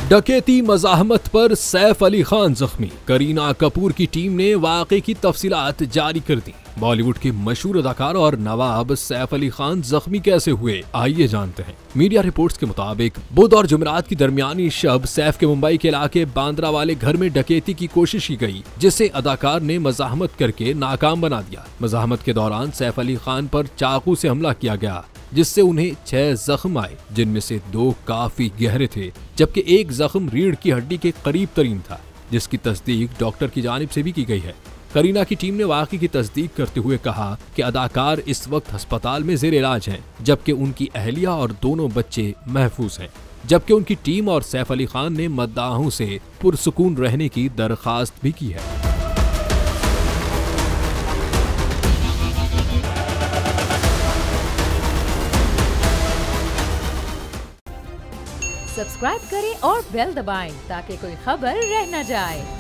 डकैती मज़ाहमत पर सैफ अली खान जख्मी। करीना कपूर की टीम ने वाक़े की तफसीलात जारी कर दी। बॉलीवुड के मशहूर अदाकार और नवाब सैफ अली खान जख्मी कैसे हुए, आइए जानते हैं। मीडिया रिपोर्ट्स के मुताबिक बुध और जुमेरात की दरमियानी शब सैफ के मुंबई के इलाके बांद्रा वाले घर में डकैती की कोशिश की गई, जिसे अदाकार ने मज़ाहमत करके नाकाम बना दिया। मज़ाहमत के दौरान सैफ अली खान पर चाकू से हमला किया गया, जिससे उन्हें 6 जख्म आए, जिनमें से 2 काफी गहरे थे, जबकि एक जख्म रीढ़ की हड्डी के करीब तरीन था, जिसकी तस्दीक डॉक्टर की जानिब से भी की गई है। करीना की टीम ने वाक़े की तस्दीक करते हुए कहा कि अदाकार इस वक्त अस्पताल में ज़ेर इलाज हैं, जबकि उनकी अहलिया और दोनों बच्चे महफूज हैं। जबकि उनकी टीम और सैफ अली खान ने मद्दाहों से पुरसुकून रहने की दरख्वास्त भी की है। सब्सक्राइब करें और बेल दबाएं ताकि कोई खबर रह न जाए।